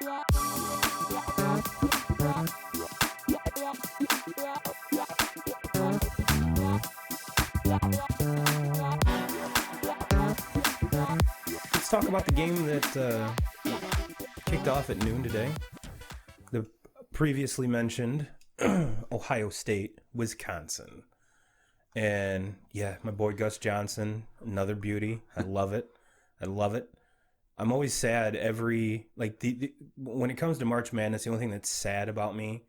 Let's talk about the game that kicked off at noon today. The previously mentioned Ohio State, Wisconsin. And yeah, my boy Gus Johnson, another beauty. I love it. I'm always sad when it comes to March Madness, the only thing that's sad about me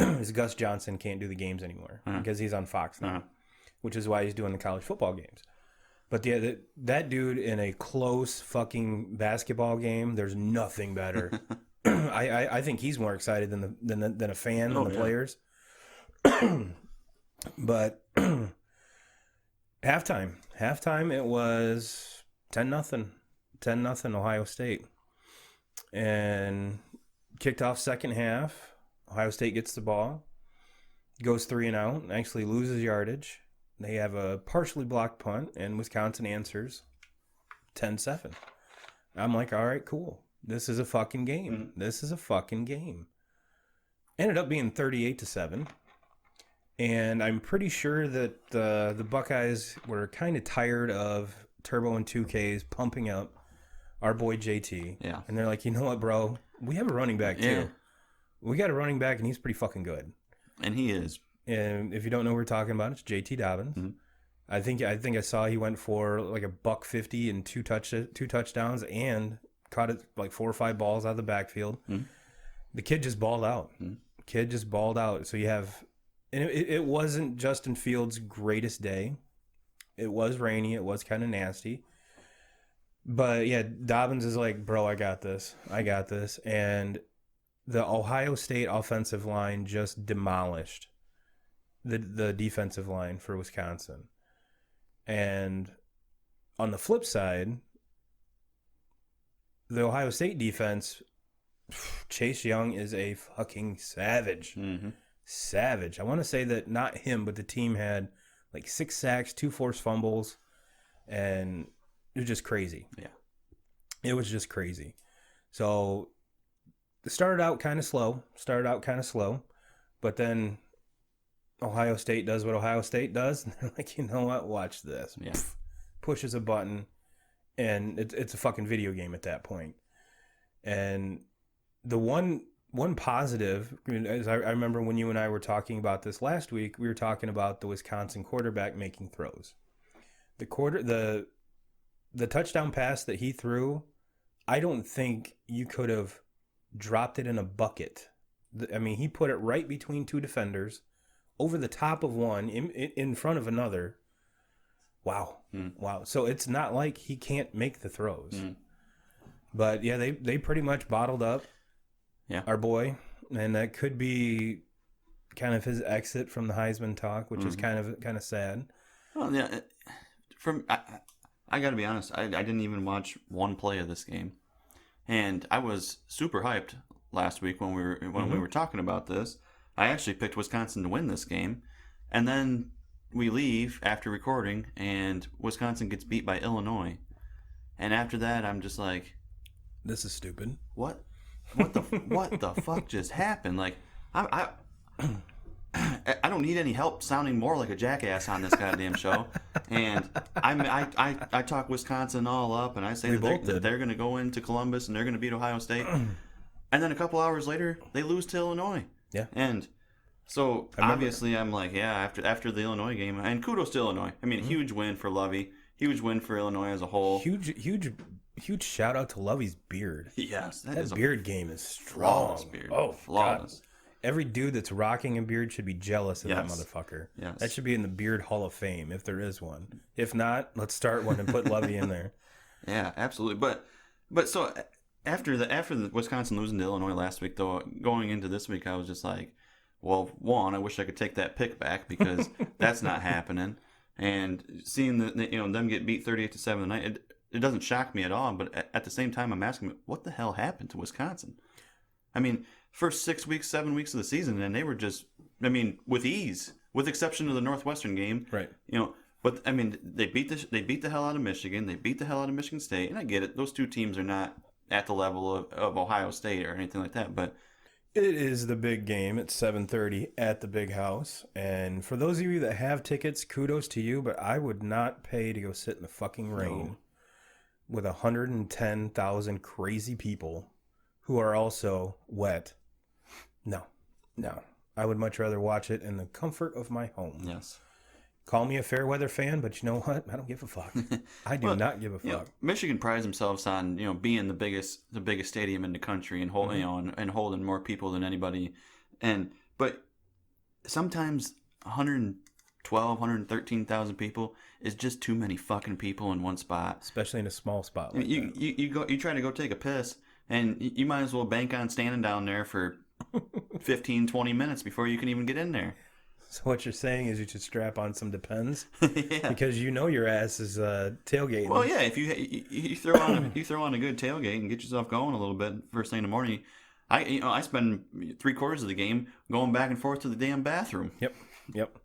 is Gus Johnson can't do the games anymore because he's on Fox now, which is why he's doing the college football games. But yeah, that dude in a close fucking basketball game, there's nothing better. I think he's more excited than a fan than the players. But halftime it was 10-0 Ohio State, and kicked off second half. Ohio State gets the ball, goes 3 and out, actually loses yardage. They have a partially blocked punt, and Wisconsin answers 10-7. I'm like, all right, cool. This is a fucking game. Ended up being 38-7. And I'm pretty sure that the Buckeyes were kind of tired of Turbo and 2Ks pumping up our boy JT. Yeah. And they're like, you know what, bro? We have a running back, too. Yeah. We got a running back, and he's pretty fucking good. And he is. And if you don't know what we're talking about, it's JT Dobbins. Mm-hmm. I think I saw he went for like $150 and two touchdowns, and caught it like 4 or 5 balls out of the backfield. Mm-hmm. The kid just balled out. So you have, and it wasn't Justin Fields' greatest day. It was rainy. It was kind of nasty. But yeah, Dobbins is like, bro, I got this. And the Ohio State offensive line just demolished the defensive line for Wisconsin. And on the flip side, the Ohio State defense, Chase Young is a fucking savage. Mm-hmm. Savage. I want to say that not him, but the team had like 6 sacks, 2 forced fumbles, and it was just crazy. Yeah. It was just crazy. So it started out kind of slow, but then Ohio State does what Ohio State does, and they're like, you know what? Watch this. Yeah. Pushes a button, and it's a fucking video game at that point. And the one positive, as I remember when you and I were talking about this last week, we were talking about the Wisconsin quarterback making throws. The touchdown pass that he threw, I don't think you could have dropped it in a bucket. I mean, he put it right between 2 defenders, over the top of one, in front of another. Wow. Wow. So it's not like he can't make the throws. But yeah, they pretty much bottled up our boy, and that could be kind of his exit from the Heisman talk, which is kind of sad. Well, yeah, I got to be honest, I didn't even watch one play of this game, and I was super hyped last week when we were talking about this. I actually picked Wisconsin to win this game, and then we leave after recording, and Wisconsin gets beat by Illinois, and after that, I'm just like, this is stupid. What the fuck just happened? Like, I don't need any help sounding more like a jackass on this goddamn show. And I talk Wisconsin all up, and I say that they're going to go into Columbus and they're going to beat Ohio State. And then a couple hours later, they lose to Illinois. Yeah. And so obviously I'm like, yeah, after the Illinois game, and kudos to Illinois. I mean, huge win for Lovey. Huge win for Illinois as a whole. Huge shout out to Lovey's beard. Yes, that beard game is strong. Flawless beard. Oh, flawless. God. Every dude that's rocking a beard should be jealous of that motherfucker. Yes. That should be in the Beard Hall of Fame, if there is one. If not, let's start one and put Lovey in there. Yeah, absolutely. But so after the Wisconsin losing to Illinois last week, though, going into this week, I was just like, well, one, I wish I could take that pick back because that's not happening. And seeing them get beat 38-7 tonight, it doesn't shock me at all. But at the same time, I'm asking, what the hell happened to Wisconsin? I mean, first 6 weeks, 7 weeks of the season, and they were just, I mean, with ease, with exception of the Northwestern game. Right. But I mean, they beat the hell out of Michigan. They beat the hell out of Michigan State, and I get it. Those two teams are not at the level of Ohio State or anything like that. But It is the big game at 7:30 at the Big House. And for those of you that have tickets, kudos to you, but I would not pay to go sit in the fucking rain with 110,000 crazy people who are also wet. No. I would much rather watch it in the comfort of my home. yes. Call me a fair weather fan, but you know what? I don't give a fuck. I do not give a fuck. Michigan prides themselves on being the biggest stadium in the country and holding and holding more people than anybody, but sometimes 112, 113,000 people is just too many fucking people in one spot, Especially in a small spot like you that. you try to go take a piss and you might as well bank on standing down there for 15, 20 minutes before you can even get in there. So what you're saying is you should strap on some Depends Yeah. because you know your ass is tailgating. Well, yeah, if you throw on a good tailgate and get yourself going a little bit first thing in the morning, I spend 3/4 of the game going back and forth to the damn bathroom. Yep.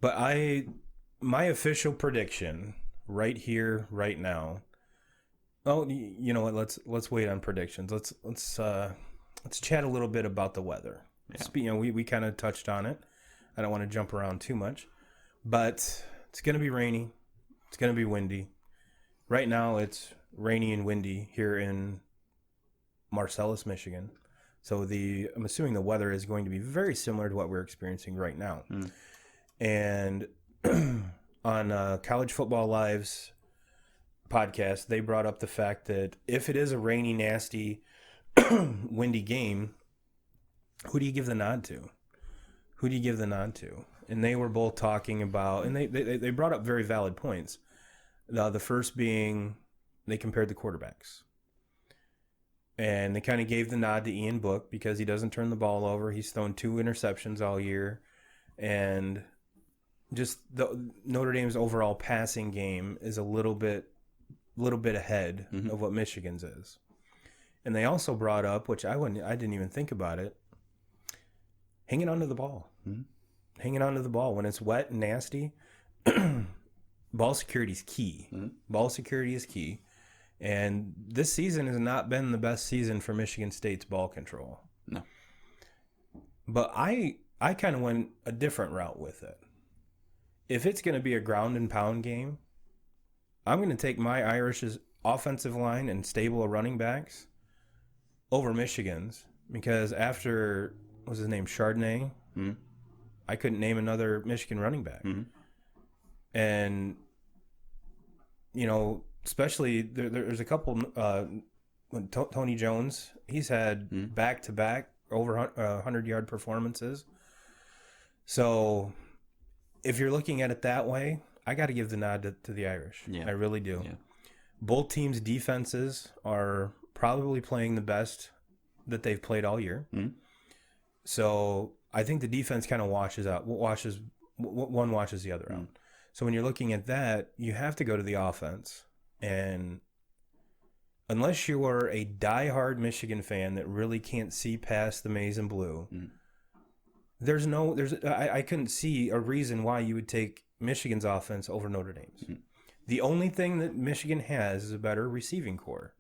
But my official prediction right here, right now. Oh, you know what? Let's wait on predictions. Let's chat a little bit about the weather. Yeah. We kind of touched on it. I don't want to jump around too much, but it's going to be rainy. It's going to be windy. Right now, it's rainy and windy here in Marcellus, Michigan. So I'm assuming the weather is going to be very similar to what we're experiencing right now. And on College Football Live's podcast, they brought up the fact that if it is a rainy, nasty, windy game, who do you give the nod to? And they were both talking about, and they brought up very valid points. The first being they compared the quarterbacks. And they kind of gave the nod to Ian Book because he doesn't turn the ball over. He's thrown 2 interceptions all year. And just the Notre Dame's overall passing game is a little bit ahead of what Michigan's is. And they also brought up, which I didn't even think about it, hanging onto the ball. Hanging onto the ball when it's wet and nasty. Ball security is key. Ball security is key. And this season has not been the best season for Michigan State's ball control. No. But I kind of went a different route with it. If it's going to be a ground and pound game, I'm going to take my Irish's offensive line and stable of running backs over Michigan's because after, what was his name, Chardonnay? I couldn't name another Michigan running back. And, especially there's a couple, when Tony Jones, he's had back-to-back over 100-yard performances. So if you're looking at it that way, I got to give the nod to the Irish. Yeah. I really do. Yeah. Both teams' defenses are probably playing the best that they've played all year. So I think the defense kind of washes the other out. So when you're looking at that, you have to go to the offense. And unless you are a diehard Michigan fan that really can't see past the maize and blue, I couldn't see a reason why you would take Michigan's offense over Notre Dame's. The only thing that Michigan has is a better receiving core.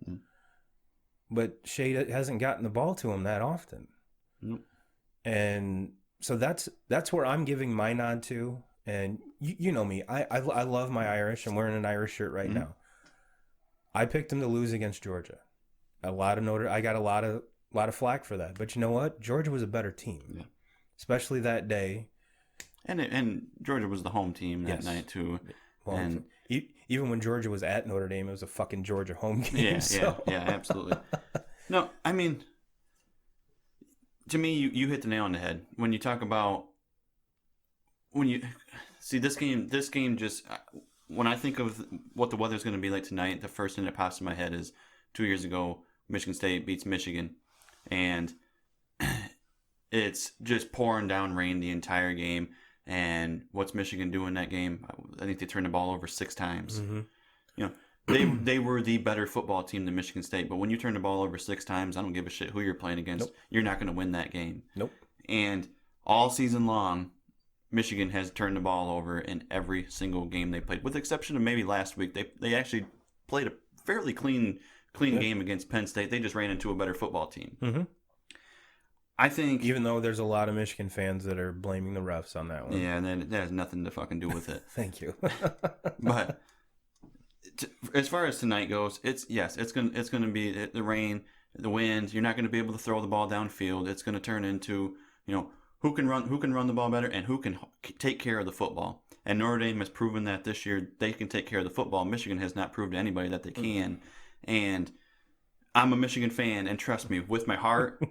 But Shea hasn't gotten the ball to him that often. And so that's where I'm giving my nod to. And you know me, I love my Irish. I'm wearing an Irish shirt right now. I picked them to lose against Georgia. I got a lot of flack for that. But you know what? Georgia was a better team, especially that day. And Georgia was the home team that night too. Well, and even when Georgia was at Notre Dame, it was a fucking Georgia home game. Yeah, absolutely. No, I mean, to me, you hit the nail on the head when you talk about when you see this game. This game just when I think of what the weather's going to be like tonight, the first thing that pops in my head is 2 years ago, Michigan State beats Michigan, and it's just pouring down rain the entire game. And what's Michigan doing that game? I think they turned the ball over 6 times. They were the better football team than Michigan State. But when you turn the ball over 6 times, I don't give a shit who you're playing against. Nope. You're not going to win that game. Nope. And all season long, Michigan has turned the ball over in every single game they played, with the exception of maybe last week. They actually played a fairly clean clean Yep. game against Penn State. They just ran into a better football team. Mm-hmm. I think, Even though there's a lot of Michigan fans that are blaming the refs on that one. yeah, and then that has nothing to fucking do with it. Thank you. But as far as tonight goes, it's gonna be the rain, the wind. You're not gonna be able to throw the ball downfield. It's gonna turn into who can run the ball better and who can take care of the football. And Notre Dame has proven that this year they can take care of the football. Michigan has not proved to anybody that they can. And I'm a Michigan fan, and trust me, with my heart,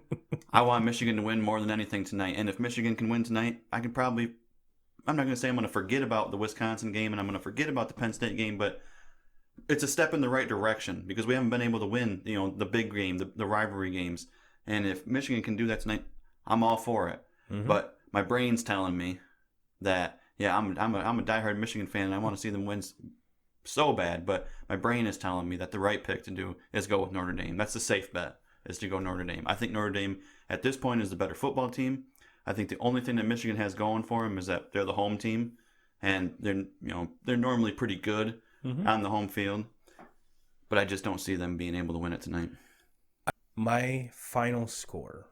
I want Michigan to win more than anything tonight. And if Michigan can win tonight, I'm not going to say I'm going to forget about the Wisconsin game and I'm going to forget about the Penn State game, but it's a step in the right direction because we haven't been able to win, the big game, the rivalry games. And if Michigan can do that tonight, I'm all for it. Mm-hmm. But my brain's telling me that, yeah, I'm a diehard Michigan fan and I want to see them win so bad, but my brain is telling me that the right pick to do is go with Notre Dame. That's the safe bet, is to go Notre Dame. I think Notre Dame at this point is the better football team. I think the only thing that Michigan has going for them is that they're the home team, and they're normally pretty good on the home field, but I just don't see them being able to win it tonight. My final score,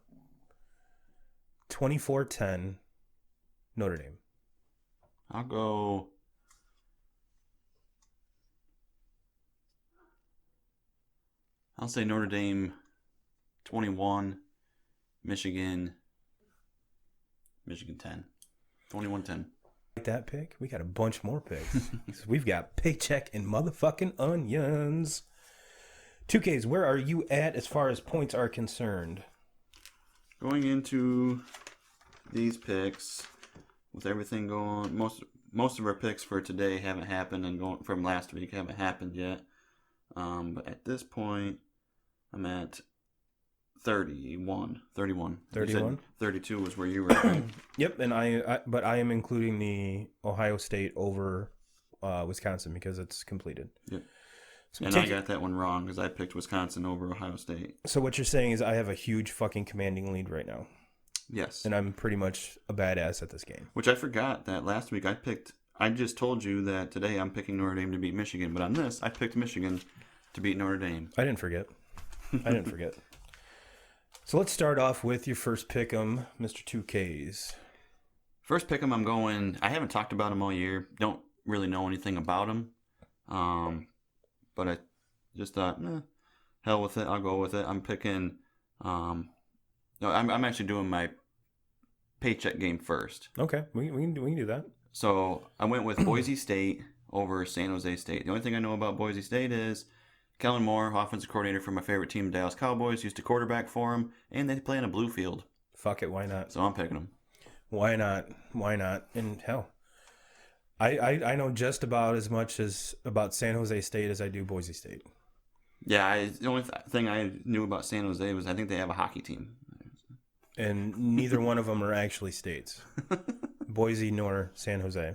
24-10, Notre Dame. I'll say Notre Dame 21, Michigan 10. 21-10. Like that pick? We got a bunch more picks. We've got paycheck and motherfucking onions. 2Ks, where are you at as far as points are concerned? Going into these picks, with everything going, most of our picks for today haven't happened, and going from last week haven't happened yet. But at this point, I'm at 31. 31. 32 was where you were at. Yep, and but I am including the Ohio State over Wisconsin because it's completed. Yep. So and I got that one wrong because I picked Wisconsin over Ohio State. So what you're saying is I have a huge fucking commanding lead right now. Yes. And I'm pretty much a badass at this game. Which I forgot that last week I just told you that today I'm picking Notre Dame to beat Michigan, but on this I picked Michigan to beat Notre Dame. I didn't forget. So let's start off with your first pick'em, Mr. 2Ks. First pick'em, I'm going. I haven't talked about him all year. Don't really know anything about him. But I just thought, hell with it. I'll go with it. I'm picking. No, I'm actually doing my paycheck game first. Okay, we can do that. So I went with Boise State over San Jose State. The only thing I know about Boise State is Kellen Moore, offensive coordinator for my favorite team, Dallas Cowboys, used to quarterback for him, and they play on a blue field. Fuck it, why not? So I'm picking them. Why not? And hell, I know just about as much about San Jose State as I do Boise State. Yeah, the only thing I knew about San Jose was I think they have a hockey team. And neither one of them are actually states, Boise nor San Jose.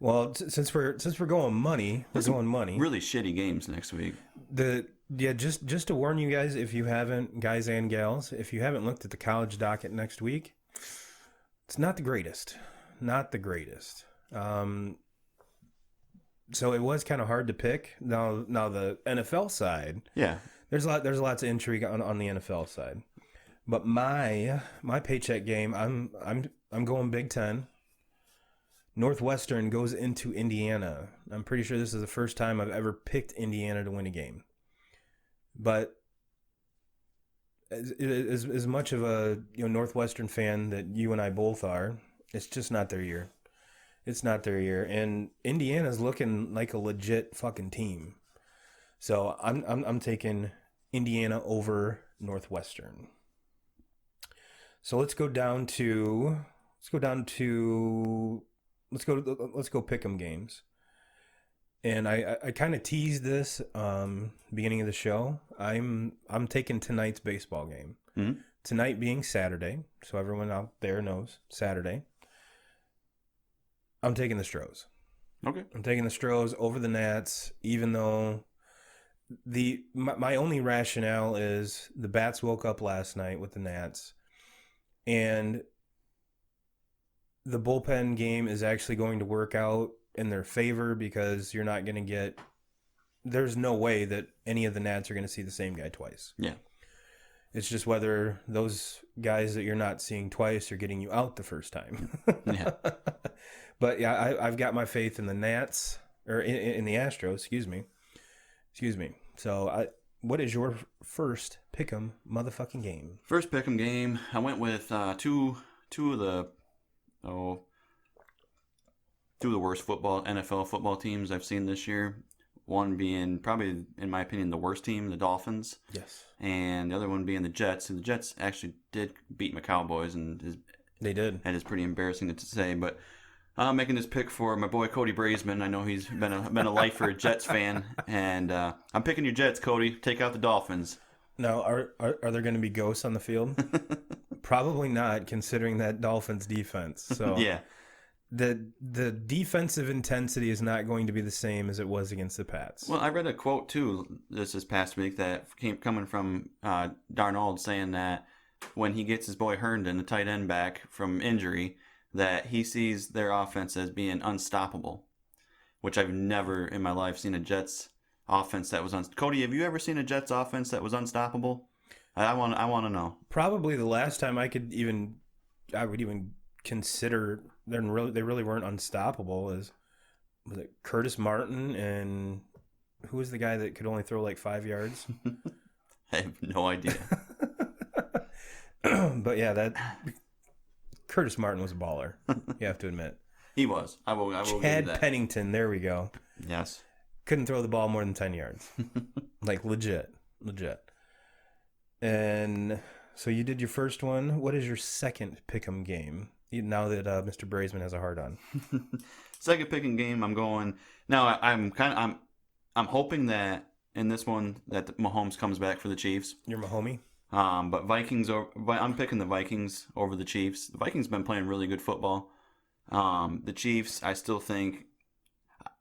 Well, since we're going money, we're going money. Really shitty games next week. Just to warn you guys, if you haven't, guys and gals, if you haven't looked at the college docket next week, it's not the greatest. Not the greatest. So it was kind of hard to pick. Now the NFL side, yeah, there's lots of intrigue on the NFL side. But my paycheck game, I'm going Big Ten. Northwestern goes into Indiana. I'm pretty sure this is the first time I've ever picked Indiana to win a game. But as much of a Northwestern fan that you and I both are, it's just not their year. It's not their year, and Indiana's looking like a legit fucking team. So I'm taking Indiana over Northwestern. So let's go pick 'em games. And I kind of teased this beginning of the show. I'm taking tonight's baseball game. Mm-hmm. Tonight being Saturday, so everyone out there knows Saturday. I'm taking the Stros. Okay. I'm taking the Stros over the Nats, even though my only rationale is the Bats woke up last night with the Nats, and the bullpen game is actually going to work out in their favor because you're not going to get there's no way that any of the Nats are going to see the same guy twice. Yeah. It's just whether those guys that you're not seeing twice are getting you out the first time. Yeah. But yeah, I've got my faith in the Nats, or in the Astros, excuse me. So what is your first pick'em motherfucking game? First pick'em game, I went with two of the worst NFL football teams I've seen this year. One being probably, in my opinion, the worst team, the Dolphins. Yes. And the other one being the Jets. And the Jets actually did beat my Cowboys, They did. And it's pretty embarrassing to say. But I'm making this pick for my boy Cody Brazeman. I know he's been a lifer Jets fan, and I'm picking your Jets, Cody. Take out the Dolphins. Now, are there going to be ghosts on the field? Probably not, considering that Dolphins defense. So yeah. The defensive intensity is not going to be the same as it was against the Pats. Well, I read a quote too this past week that coming from Darnold, saying that when he gets his boy Herndon, the tight end, back from injury, that he sees their offense as being unstoppable, which I've never in my life seen a Jets offense that was Cody, have you ever seen a Jets offense that was unstoppable? I want to know. Probably the last time I would even consider they really weren't unstoppable was it Curtis Martin, and who was the guy that could only throw like 5 yards? I have no idea. But yeah, that Curtis Martin was a baller. You have to admit. He was. I will give you Chad that. Pennington, there we go. Yes. Couldn't throw the ball more than 10 yards. Like legit. And so you did your first one. What is your second pick'em game? Now that Mr. Brazeman has a hard on. Second picking game, I'm going. Now I'm hoping that in this one that Mahomes comes back for the Chiefs. You're my homie. But I'm picking the Vikings over the Chiefs. The Vikings have been playing really good football. The Chiefs, I still think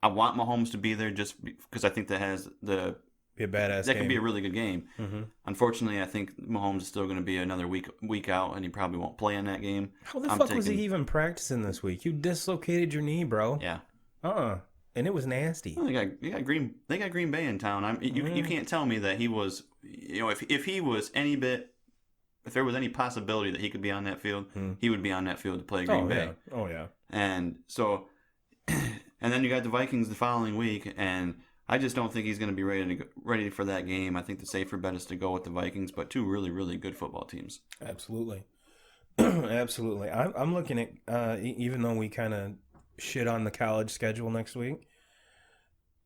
I want Mahomes to be there just because I think that has be a badass. That could be a really good game. Mm-hmm. Unfortunately, I think Mahomes is still going to be another week out, and he probably won't play in that game. How the fuck was he even practicing this week? You dislocated your knee, bro. Yeah. And it was nasty. Well, they got Green Bay in town. You can't tell me that he was. If he was any bit, if there was any possibility that he could be on that field, he would be on that field to play Green Bay. Yeah. Oh yeah. And so, and then you got the Vikings the following week, and I just don't think he's going to be ready for that game. I think the safer bet is to go with the Vikings, but two really, really good football teams. Absolutely. Absolutely. I'm looking at, even though we kind of shit on the college schedule next week,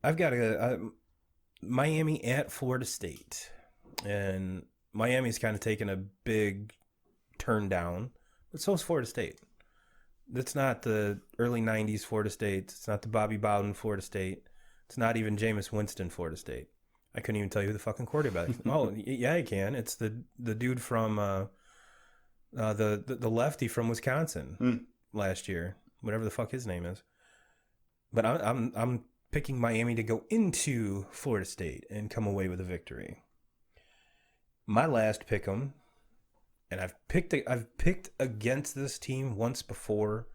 I've got Miami at Florida State. And Miami's kind of taken a big turn down, but so is Florida State. It's not the early 90s Florida State. It's not the Bobby Bowden Florida State. It's not even Jameis Winston Florida State. I couldn't even tell you who the fucking quarterback is. Oh, yeah, I can. It's the dude from the lefty from Wisconsin last year, whatever the fuck his name is. But I'm picking Miami to go into Florida State and come away with a victory. My last pick'em, and I've picked against this team once before,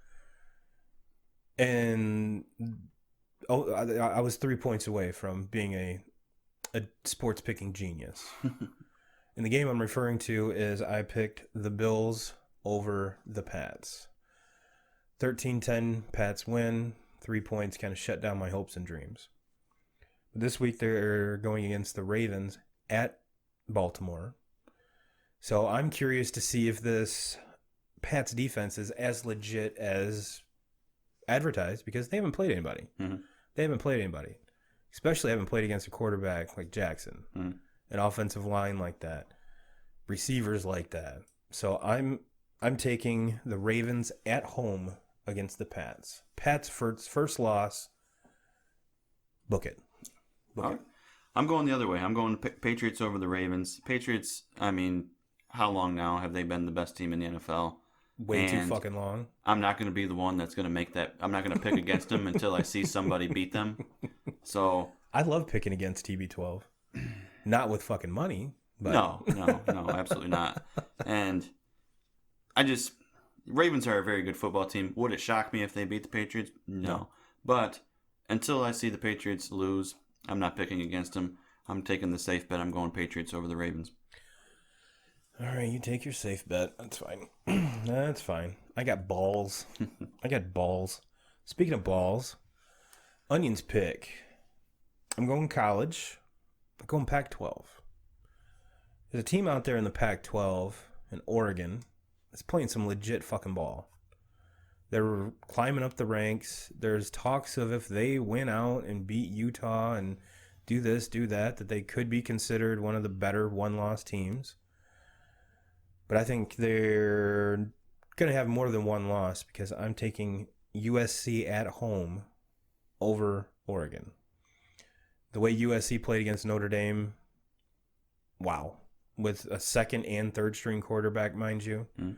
and I was 3 points away from being a sports picking genius. And the game I'm referring to is I picked the Bills over the Pats. 13-10 Pats win. 3 points kind of shut down my hopes and dreams. But this week they're going against the Ravens at Baltimore. So I'm curious to see if this Pats defense is as legit as advertised, because they haven't played anybody. Mm-hmm. They haven't played anybody. Especially haven't played against a quarterback like Jackson. Mm-hmm. An offensive line like that. Receivers like that. So I'm taking the Ravens at home against the Pats. Pats first loss. Book it. All right. I'm going the other way. I'm going Patriots over the Ravens. Patriots, I mean, how long now have they been the best team in the NFL? Way too fucking long. I'm not going to be the one that's going to make that. I'm not going to pick against them until I see somebody beat them. So I love picking against TB12. Not with fucking money. But... No, absolutely not. And Ravens are a very good football team. Would it shock me if they beat the Patriots? No. But until I see the Patriots lose, I'm not picking against them. I'm taking the safe bet. I'm going Patriots over the Ravens. All right, you take your safe bet. That's fine. That's fine. I got balls. I got balls. Speaking of balls, Onion's pick. I'm going college. I'm going Pac-12. There's a team out there in the Pac-12 in Oregon that's playing some legit fucking ball. They're climbing up the ranks. There's talks of if they win out and beat Utah and do this, do that they could be considered one of the better one-loss teams. But I think they're going to have more than one loss because I'm taking USC at home over Oregon. The way USC played against Notre Dame, wow. With a second and third string quarterback, mind you. Mm.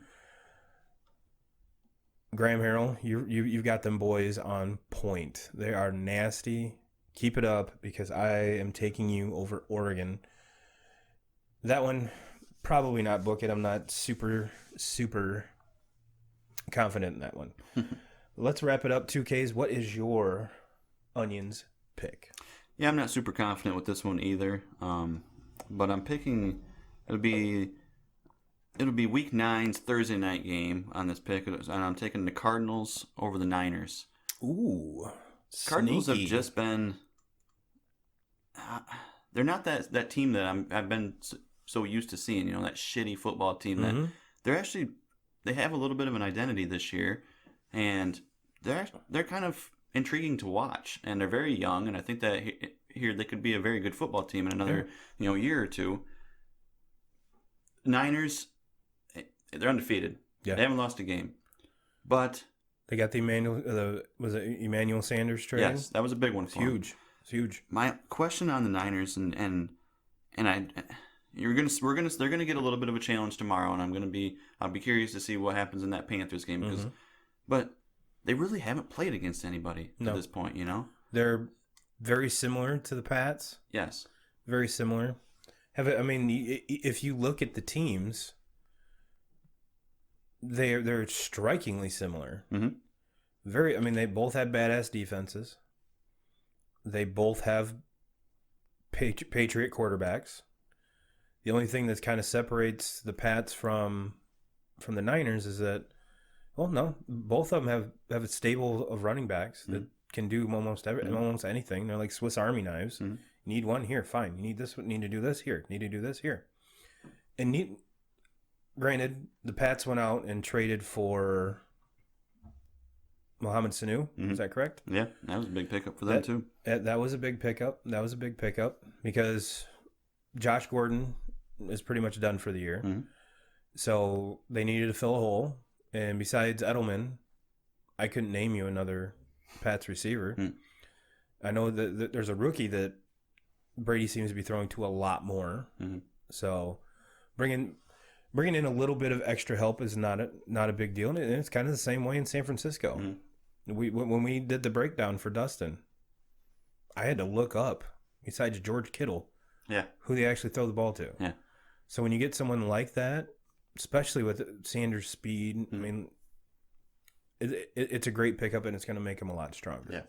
Graham Harrell, you've got them boys on point. They are nasty. Keep it up because I am taking you over Oregon. That one, probably not book it. I'm not super confident in that one. Let's wrap it up. 2Ks, what is your Onions pick? Yeah, I'm not super confident with this one either. But I'm picking, it'll be Week 9's Thursday night game on this pick, and I'm taking the Cardinals over the Niners. Ooh, Cardinals sneaky. have just been. They're not that team that I've been so used to seeing. You know, that shitty football team. That they have a little bit of an identity this year, and they're kind of intriguing to watch. And they're very young, and I think that here they could be a very good football team in another year or two. Niners, they're undefeated. Yeah. They haven't lost a game, but They got the Emmanuel Sanders trade? yes, that was a big one. It's huge. It's huge. My question on the Niners they're gonna get a little bit of a challenge tomorrow, and I'll be curious to see what happens in that Panthers game because, but they really haven't played against anybody at this point, you know. They're very similar to the Pats. Yes, Very similar. If you look at the teams, they're strikingly similar. Mm-hmm. They both have badass defenses. They both have Patriot quarterbacks. The only thing that kind of separates the Pats from the Niners is that, well, no, both of them have a stable of running backs that can do almost anything. They're like Swiss Army knives. Mm-hmm. You need one here, fine. You need this, need to do this here. Need to do this here. And granted, the Pats went out and traded for Mohamed Sanu. Is that correct? Yeah, that was a big pickup for them too. That was a big pickup. Because Josh Gordon is pretty much done for the year. Mm-hmm. So they needed to fill a hole. And besides Edelman, I couldn't name you another Pats receiver. I know that there's a rookie that Brady seems to be throwing to a lot more. Mm-hmm. So bringing in a little bit of extra help is not a big deal. And it's kind of the same way in San Francisco. Mm-hmm. When we did the breakdown for Dustin, I had to look up, besides George Kittle, who they actually throw the ball to. Yeah. So when you get someone like that, especially with Sanders' speed, it's a great pickup and it's going to make him a lot stronger. Yeah.